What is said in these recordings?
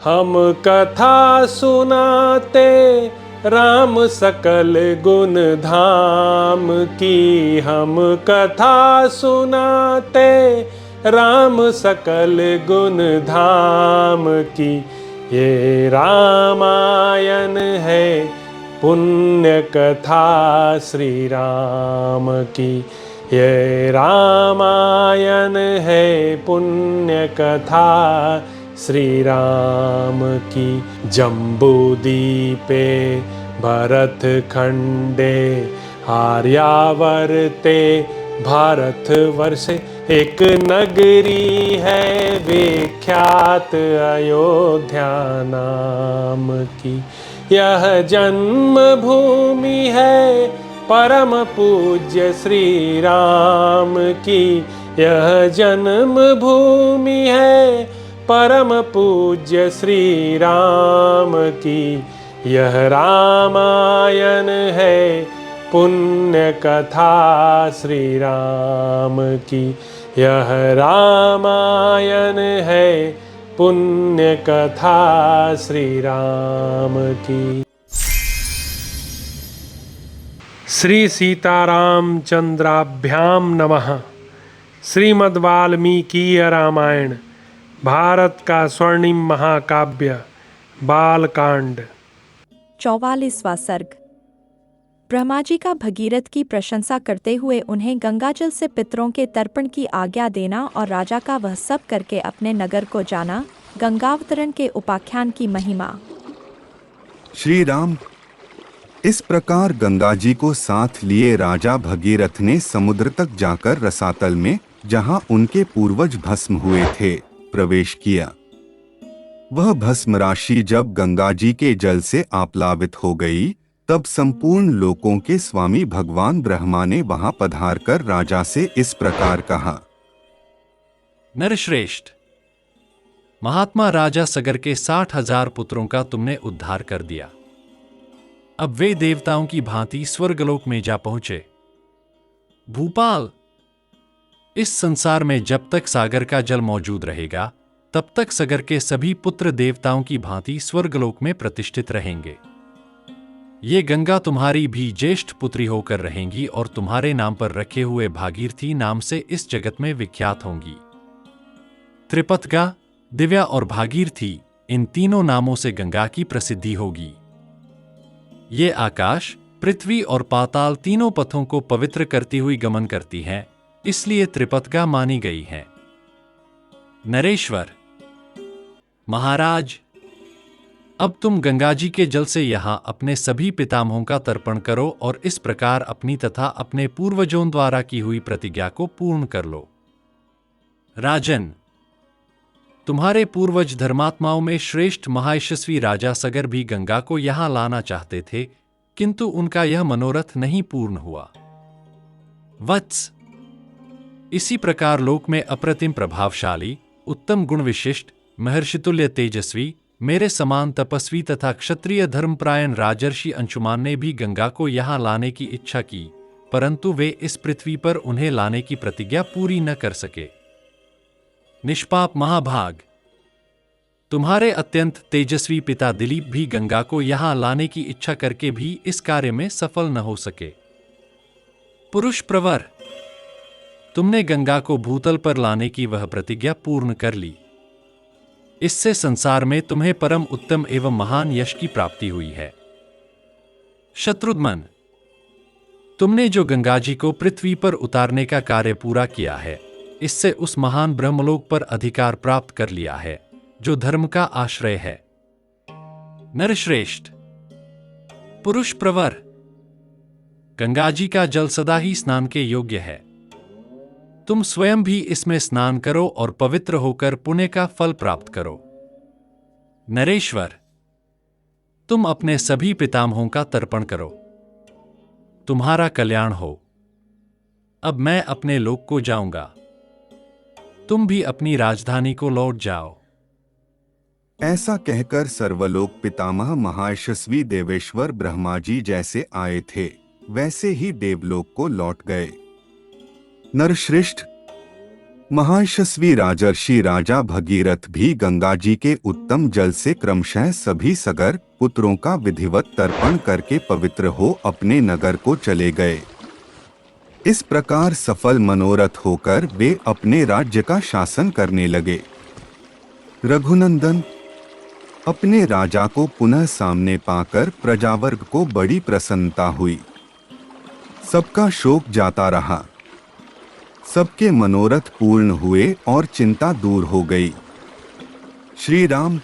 हम कथा सुनाते राम सकल गुण धाम की। हम कथा सुनाते राम सकल गुण धाम की। ये रामायण है पुण्य कथा श्री राम की। ये रामायण है पुण्य कथा श्री राम की। जम्बूदीपे भरत खंडे आर्यावर्ते भारत वर्षे। एक नगरी है विख्यात अयोध्या नाम की। यह जन्म भूमि है परम पूज्य श्री राम की। यह जन्म भूमि है परम पूज्य श्री राम की। यह रामायण है पुण्य कथा श्री राम की। यह रामायण है पुण्य कथा श्री राम की। श्री सीताराम चंद्राभ्याम नमः। श्रीमद् वाल्मीकीय रामायण भारत का स्वर्णिम महाकाव्य बालकांड। 44वां सर्ग। ब्रह्मा जी का भगीरथ की प्रशंसा करते हुए उन्हें गंगाजल से पितरों के तर्पण की आज्ञा देना और राजा का वह सब करके अपने नगर को जाना। गंगावतरण के उपाख्यान की महिमा। श्री राम। इस प्रकार गंगा जी को साथ लिए राजा भगीरथ ने समुद्र तक जाकर रसातल में, जहां उनके पूर्वज भस्म हुए थे, प्रवेश किया। वह भस्म राशि जब गंगा जी के जल से आप्लावित हो गई, तब संपूर्ण लोकों के स्वामी भगवान ब्रह्मा ने वहां पधार कर राजा से इस प्रकार कहा। नरश्रेष्ठ, महात्मा राजा सगर के 60,000 पुत्रों का तुमने उद्धार कर दिया। अब वे देवताओं की भांति स्वर्गलोक में जा पहुंचे। भूपाल, इस संसार में जब तक सागर का जल मौजूद रहेगा, तब तक सगर के सभी पुत्र देवताओं की भांति स्वर्गलोक में प्रतिष्ठित रहेंगे। ये गंगा तुम्हारी भी ज्येष्ठ पुत्री होकर रहेंगी और तुम्हारे नाम पर रखे हुए भागीरथी नाम से इस जगत में विख्यात होंगी। त्रिपथगा, दिव्या और भागीरथी, इन तीनों नामों से गंगा की प्रसिद्धि होगी। ये आकाश, पृथ्वी और पाताल तीनों पथों को पवित्र करती हुई गमन करती हैं, इसलिए त्रिपथगा मानी गई हैं। नरेश्वर, महाराज, अब तुम गंगा जी के जल से यहां अपने सभी पितामहों का तर्पण करो और इस प्रकार अपनी तथा अपने पूर्वजों द्वारा की हुई प्रतिज्ञा को पूर्ण कर लो। राजन, तुम्हारे पूर्वज धर्मात्माओं में श्रेष्ठ महायशस्वी राजा सगर भी गंगा को यहां लाना चाहते थे, किंतु उनका यह मनोरथ नहीं पूर्ण हुआ। वत्स, इसी प्रकार लोक में अप्रतिम प्रभावशाली, उत्तम गुण विशिष्ट, महर्षितुल्य तेजस्वी, मेरे समान तपस्वी तथा क्षत्रिय धर्मप्रायण राजर्षि अंशुमान ने भी गंगा को यहां लाने की इच्छा की, परंतु वे इस पृथ्वी पर उन्हें लाने की प्रतिज्ञा पूरी न कर सके। निष्पाप महाभाग, तुम्हारे अत्यंत तेजस्वी पिता दिलीप भी गंगा को यहां लाने की इच्छा करके भी इस कार्य में सफल न हो सके। पुरुष प्रवर, तुमने गंगा को भूतल पर लाने की वह प्रतिज्ञा पूर्ण कर ली। इससे संसार में तुम्हें परम उत्तम एवं महान यश की प्राप्ति हुई है। शत्रुघ्न, तुमने जो गंगा जी को पृथ्वी पर उतारने का कार्य पूरा किया है, इससे उस महान ब्रह्मलोक पर अधिकार प्राप्त कर लिया है, जो धर्म का आश्रय है। नरश्रेष्ठ, पुरुष प्रवर, गंगा जी का जल सदा ही स्नान के योग्य है। तुम स्वयं भी इसमें स्नान करो और पवित्र होकर पुण्य का फल प्राप्त करो। नरेश्वर, तुम अपने सभी पितामहों का तर्पण करो। तुम्हारा कल्याण हो। अब मैं अपने लोक को जाऊंगा। तुम भी अपनी राजधानी को लौट जाओ। ऐसा कहकर सर्वलोक पितामह महायशस्वी देवेश्वर ब्रह्मा जी जैसे आए थे, वैसे ही देवलोक को लौट गए। नरश्रेष्ठ, महायशस्वी राजर्षि राजा भगीरथ भी गंगा जी के उत्तम जल से क्रमशः सभी सगर पुत्रों का विधिवत तर्पण करके पवित्र हो अपने नगर को चले गए। इस प्रकार सफल मनोरथ होकर वे अपने राज्य का शासन करने लगे। रघुनंदन अपने राजा को पुनः सामने पाकर प्रजावर्ग को बड़ी प्रसन्नता हुई। सबका शोक जाता रहा, सबके मनोरथ पूर्ण हुए और चिंता दूर हो गई। श्री राम,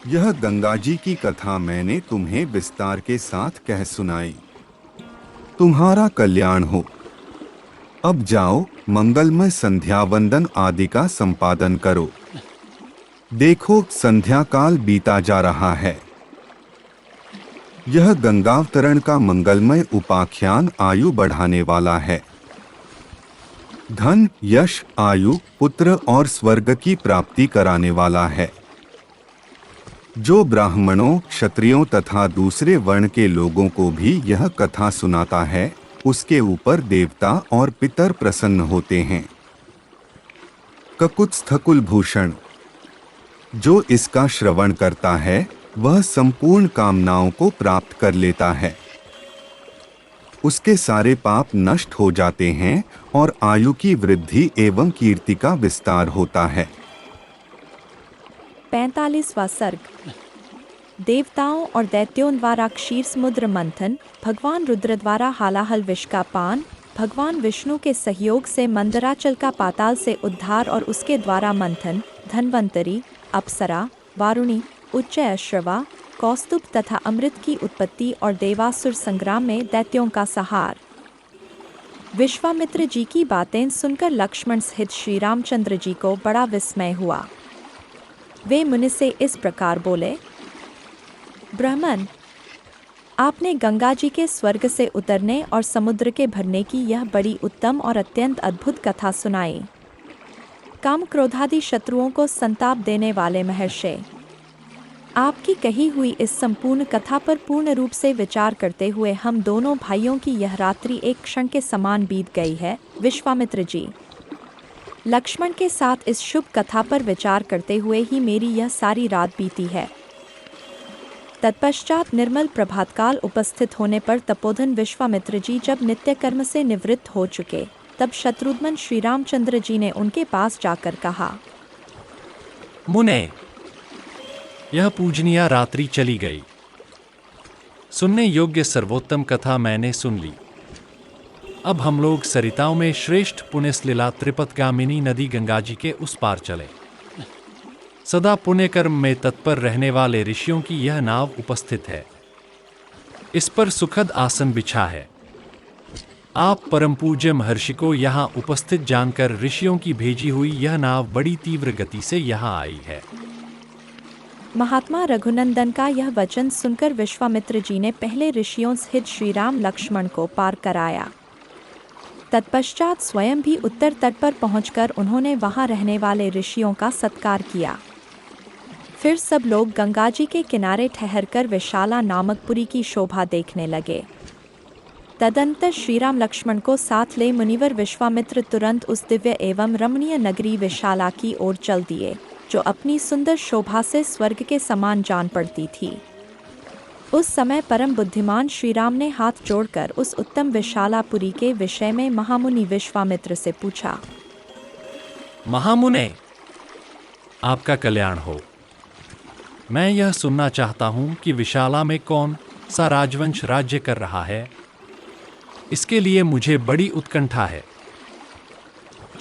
यह गंगा जी की कथा मैंने तुम्हें विस्तार के साथ कह सुनाई। तुम्हारा कल्याण हो। अब जाओ, मंगलमय संध्या वंदन आदि का संपादन करो। देखो, संध्या काल बीता जा रहा है। यह गंगावतरण का मंगलमय उपाख्यान आयु बढ़ाने वाला है। धन, यश, आयु, पुत्र और स्वर्ग की प्राप्ति कराने वाला है। जो ब्राह्मणों, क्षत्रियों तथा दूसरे वर्ण के लोगों को भी यह कथा सुनाता है, उसके ऊपर देवता और पितर प्रसन्न होते हैं। ककुत्स्थकुल भूषण, जो इसका श्रवण करता है वह संपूर्ण कामनाओं को प्राप्त कर लेता है। उसके सारे पाप नष्ट हो जाते हैं और आयु की वृद्धि एवं कीर्ति का विस्तार होता है। 45वां सर्ग। देवताओं और दैत्यों द्वारा क्षीर समुद्र मंथन, भगवान रुद्र द्वारा हालाहल विष का पान, भगवान विष्णु के सहयोग से मंदराचल का पाताल से उद्धार और उसके द्वारा मंथन, धन्वंतरी, अप्सरा, वारुणी, उच्च अश्रवा, कौस्तुभ तथा अमृत की उत्पत्ति और देवासुर संग्राम में दैत्यों का सहार। विश्वामित्र जी की बातें सुनकर लक्ष्मण सहित श्री रामचंद्र जी को बड़ा विस्मय हुआ। वे मुनि से इस प्रकार बोले, ब्राह्मण, आपने गंगा जी के स्वर्ग से उतरने और समुद्र के भरने की यह बड़ी उत्तम और अत्यंत अद्भुत कथा सुनाई। काम क्रोधादि शत्रुओं को संताप देने वाले महर्षि, आपकी कही हुई इस संपूर्ण कथा पर पूर्ण रूप से विचार करते हुए हम दोनों भाइयों की यह रात्रि एक क्षण के समान बीत गई है। विश्वामित्र जी, लक्ष्मण के साथ इस शुभ कथा पर विचार करते हुए ही मेरी यह सारी रात बीती है। तत्पश्चात निर्मल प्रभातकाल उपस्थित होने पर तपोधन विश्वामित्र जी जब नित्य कर्म से निवृत्त हो चुके, तब शत्रुघ्न श्री रामचंद्र जी ने उनके पास जाकर कहा, मुने, यह पूजनीय रात्रि चली गई। सुनने योग्य सर्वोत्तम कथा मैंने सुन ली। अब हम लोग सरिताओं में श्रेष्ठ पुण्यसलीला त्रिपथगामिनी नदी गंगा जी के उस पार चले। सदा पुण्य कर्म में तत्पर रहने वाले ऋषियों की यह नाव उपस्थित है। इस पर सुखद आसन बिछा है। आप परम पूज्य महर्षि को यहाँ उपस्थित जानकर ऋषियों की भेजी हुई यह नाव बड़ी तीव्र गति से यहाँ आई है। महात्मा रघुनंदन का यह वचन सुनकर विश्वामित्र जी ने पहले ऋषियों सहित श्री राम लक्ष्मण को पार कराया। तत्पश्चात स्वयं भी उत्तर तट पर पहुंचकर उन्होंने वहां रहने वाले ऋषियों का सत्कार किया। फिर सब लोग गंगा जी के किनारे ठहरकर विशाला नामक पुरी की शोभा देखने लगे। तदंतर श्रीराम लक्ष्मण को साथ ले मुनिवर विश्वामित्र तुरंत उस दिव्य एवं रमणीय नगरी विशाला की ओर चल दिए, जो अपनी सुंदर शोभा से स्वर्ग के समान जान पड़ती थी। उस समय परम बुद्धिमान श्रीराम ने हाथ जोड़कर उस उत्तम विशालापुरी के विषय में महामुनि विश्वामित्र से पूछा, महामुने, आपका कल्याण हो। मैं यह सुनना चाहता हूं कि विशाला में कौन सा राजवंश राज्य कर रहा है। इसके लिए मुझे बड़ी उत्कंठा है।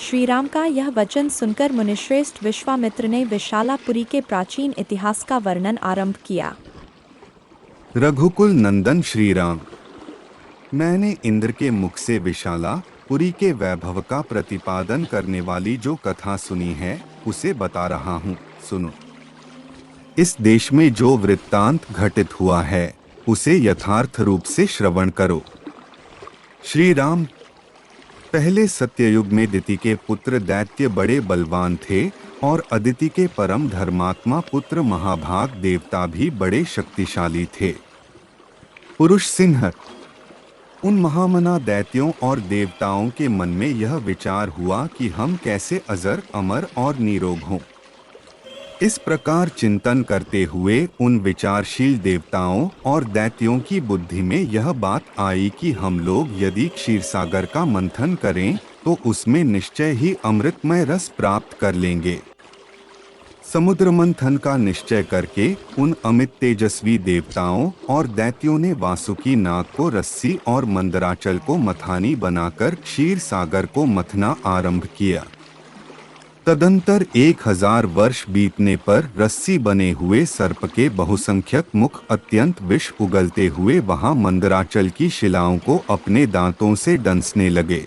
श्रीराम का यह वचन सुनकर मुनिश्रेष्ठ विश्वामित्र ने विशालापुरी के प्राचीन इतिहास का वर्णन आरंभ किया। रघुकुल नंदन श्री राम, मैंने इंद्र के मुख से विशालापुरी के वैभव का प्रतिपादन करने वाली जो कथा सुनी है उसे बता रहा हूँ, सुनो। इस देश में जो वृत्तांत घटित हुआ है उसे यथार्थ रूप से श्रवण करो। श्री राम, पहले सत्ययुग में दिति के पुत्र दैत्य बड़े बलवान थे और अदिति के परम धर्मात्मा पुत्र महाभाग देवता भी बड़े शक्तिशाली थे। पुरुष सिंह, उन महामना दैत्यों और देवताओं के मन में यह विचार हुआ कि हम कैसे अजर, अमर और निरोग हों। इस प्रकार चिंतन करते हुए उन विचारशील देवताओं और दैत्यों की बुद्धि में यह बात आई कि हम लोग यदि क्षीरसागर का मंथन करें तो उसमें निश्चय ही अमृतमय रस प्राप्त कर लेंगे। समुद्र मंथन का निश्चय करके उन अमित तेजस्वी देवताओं और दैत्यों ने वासुकी नाग को रस्सी और मंदराचल को मथानी बनाकर क्षीर सागर को मथना आरंभ किया। तदंतर 1000 वर्ष बीतने पर रस्सी बने हुए सर्प के बहुसंख्यक मुख अत्यंत विष उगलते हुए वहां मंदराचल की शिलाओं को अपने दांतों से डंसने लगे।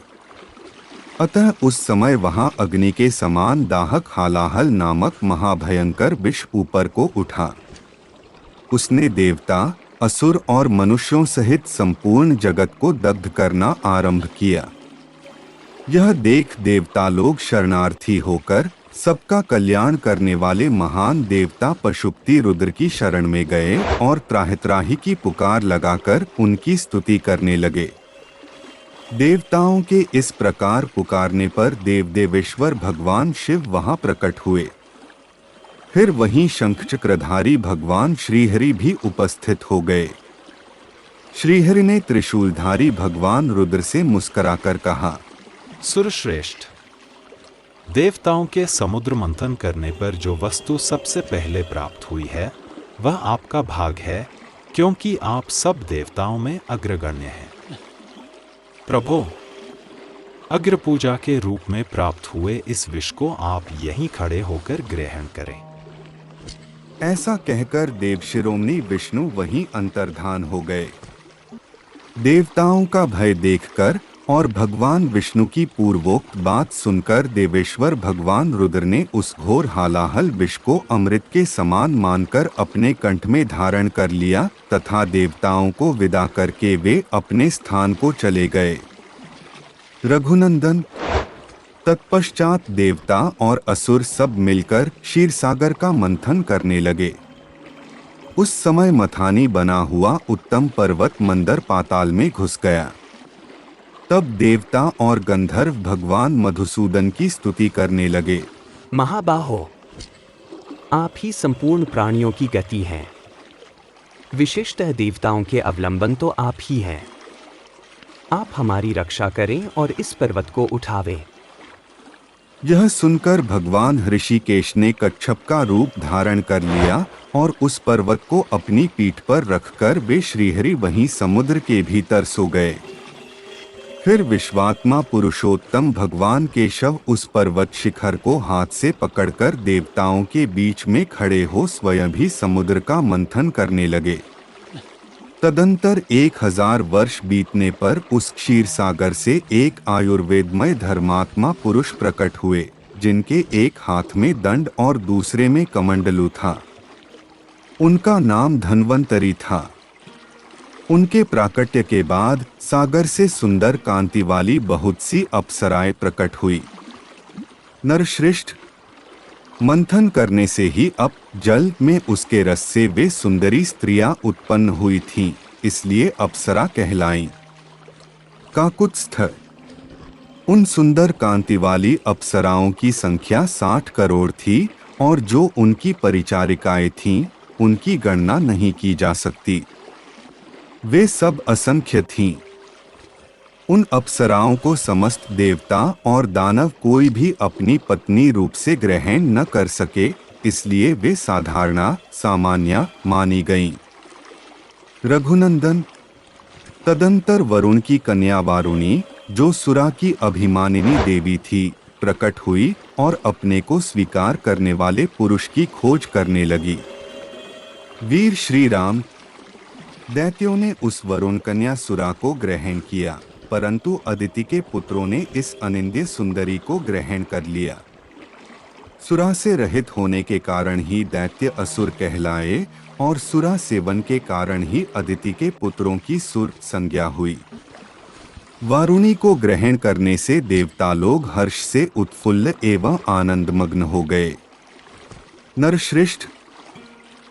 अतः उस समय वहां अग्नि के समान दाहक हालाहल नामक महाभयंकर विष ऊपर को उठा। उसने देवता, असुर और मनुष्यों सहित संपूर्ण जगत को दग्ध करना आरंभ किया। यह देख देवता लोग शरणार्थी होकर सबका कल्याण करने वाले महान देवता पशुपति रुद्र की शरण में गए और त्राहि की पुकार लगाकर उनकी स्तुति करने लगे। देवताओं के इस प्रकार पुकारने पर देवेश्वर भगवान शिव वहां प्रकट हुए। फिर वहीं शंखचक्रधारी भगवान श्रीहरि भी उपस्थित हो गए। श्रीहरि ने त्रिशूलधारी भगवान रुद्र से मुस्कुराकर कहा, सुरश्रेष्ठ, देवताओं के समुद्र मंथन करने पर जो वस्तु सबसे पहले प्राप्त हुई है वह आपका भाग है, क्योंकि आप सब देवताओं में अग्रगण्य हैं। प्रभु, अग्र पूजा के रूप में प्राप्त हुए इस विष को आप यहीं खड़े होकर ग्रहण करें। ऐसा कहकर देवशिरोमणि विष्णु वहीं अंतर्धान हो गए। देवताओं का भय देखकर और भगवान विष्णु की पूर्वोक्त बात सुनकर देवेश्वर भगवान रुद्र ने उस घोर हालाहल विष को अमृत के समान मानकर अपने कंठ में धारण कर लिया तथा देवताओं को विदा करके वे अपने स्थान को चले गए। रघुनंदन, तत्पश्चात देवता और असुर सब मिलकर क्षीरसागर का मंथन करने लगे। उस समय मथानी बना हुआ उत्तम पर्वत मंदर पाताल में घुस गया। तब देवता और गंधर्व भगवान मधुसूदन की स्तुति करने लगे। महाबाहो, आप ही संपूर्ण प्राणियों की गति हैं। विशिष्टतः देवताओं के अवलंबन तो आप ही हैं। आप हमारी रक्षा करें और इस पर्वत को उठावें। यह सुनकर भगवान ऋषिकेश ने कच्छप का रूप धारण कर लिया और उस पर्वत को अपनी पीठ पर रखकर वे श्रीहरि वहीं समुद्र के भीतर सो गए। फिर विश्वात्मा पुरुषोत्तम भगवान केशव उस पर्वत शिखर को हाथ से पकड़कर देवताओं के बीच में खड़े हो स्वयं भी समुद्र का मंथन करने लगे। तदंतर 1000 वर्ष बीतने पर उस क्षीर सागर से एक आयुर्वेदमय धर्मात्मा पुरुष प्रकट हुए, जिनके एक हाथ में दंड और दूसरे में कमंडलू था। उनका नाम धन्वंतरी था। उनके प्राकट्य के बाद सागर से सुंदर कांति वाली बहुत सी अप्सराएं प्रकट हुई। नरश्रेष्ठ, मंथन करने से ही अप जल में उसके रस से वे सुंदरी स्त्रियां उत्पन्न हुई थीं, इसलिए अप्सरा कहलाईं। काकुत्स्थ, उन सुंदर कांति वाली अप्सराओं की संख्या 60 करोड़ थी और जो उनकी परिचारिकाएं थीं, उनकी गणना नहीं की जा सकती। वे सब असंख्य थीं। उन अप्सराओं को समस्त देवता और दानव कोई भी अपनी पत्नी रूप से ग्रहण न कर सके, इसलिए वे साधारणा सामान्य मानी गईं। रघुनंदन, तदंतर वरुण की कन्या वारुणी, जो सुरा की अभिमानिनी देवी थी, प्रकट हुई और अपने को स्वीकार करने वाले पुरुष की खोज करने लगी। वीर श्री राम, दैत्यों ने उस वरुण कन्या सुरा को ग्रहण किया, परंतु अदिति के पुत्रों ने इस अनिंद्य सुंदरी को ग्रहण कर लिया। सुरा से रहित होने के कारण ही दैत्य असुर कहलाए और सुरा सेवन के कारण ही अदिति के पुत्रों की सुर संज्ञा हुई। वारुणी को ग्रहण करने से देवता लोग हर्ष से उत्फुल्ल एवं आनंदमग्न हो गए। नरश्रेष्ठ,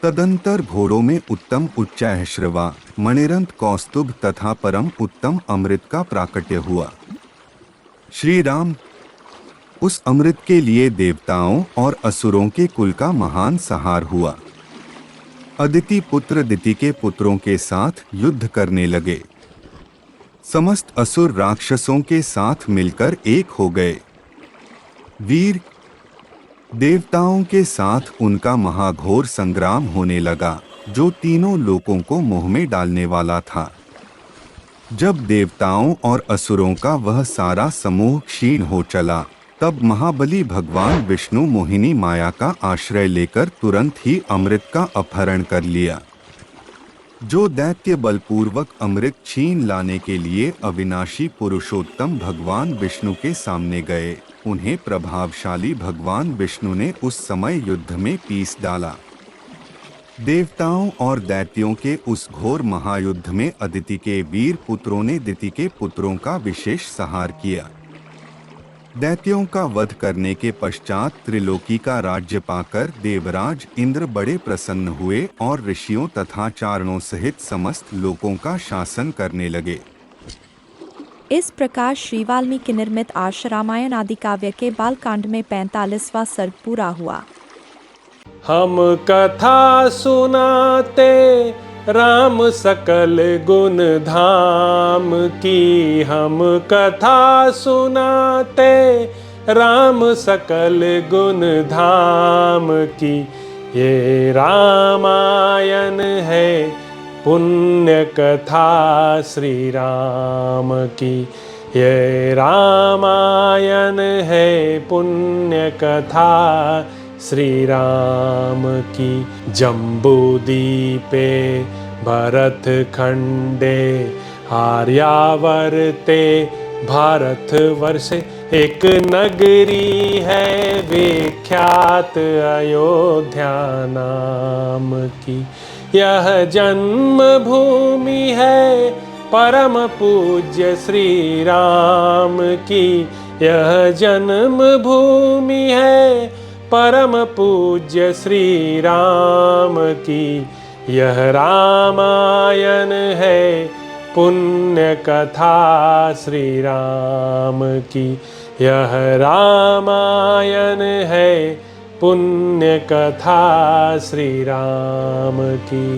तदंतर घोड़ों में उत्तम उच्चैःश्रवा मणिरंत कौस्तुभ तथा परम उत्तम अमृत का प्राकट्य हुआ। श्री राम उस अमृत के लिए देवताओं और असुरों के कुल का महान संहार हुआ। अदिति पुत्र दिति के पुत्रों के साथ युद्ध करने लगे। समस्त असुर राक्षसों के साथ मिलकर एक हो गए। वीर देवताओं के साथ उनका महाघोर संग्राम होने लगा, जो तीनों लोकों को मोह में डालने वाला था। जब देवताओं और असुरों का वह सारा समूह क्षीण हो चला, तब महाबली भगवान विष्णु मोहिनी माया का आश्रय लेकर तुरंत ही अमृत का अपहरण कर लिया। जो दैत्य बलपूर्वक अमृत छीन लाने के लिए अविनाशी पुरुषोत्तम भगवान विष्णु के सामने गए, उन्हें प्रभावशाली भगवान विष्णु ने उस समय युद्ध में पीस डाला। देवताओं और दैत्यों के उस घोर महायुद्ध में अदिति के वीर पुत्रों ने दिति के पुत्रों का विशेष संहार किया। दैत्यों का वध करने के पश्चात त्रिलोकी का राज्य पाकर देवराज इंद्र बड़े प्रसन्न हुए और ऋषियों तथा चारणों सहित समस्त लोकों का शासन करने लगे। इस प्रकार श्री वाल्मीकि निर्मित आर्ष रामायण आदि काव्य के बालकांड में 45वां सर्ग पूरा हुआ। हम कथा सुनाते राम सकल गुण धाम की, हम कथा सुनाते राम सकल गुण धाम की। ये रामायण है पुण्य कथा श्री राम की, ये रामायण है पुण्य कथा श्री राम की। जम्बूदीपे भरत खंडे आर्यावर्ते भारत वर्षे, एक नगरी है विख्यात अयोध्या नाम की। यह जन्म भूमि है परम पूज्य श्री राम की, यह जन्म भूमि है परम पूज्य श्री राम की। यह रामायण है पुण्य कथा श्री राम की, यह रामायण है पुण्य कथा श्री राम की।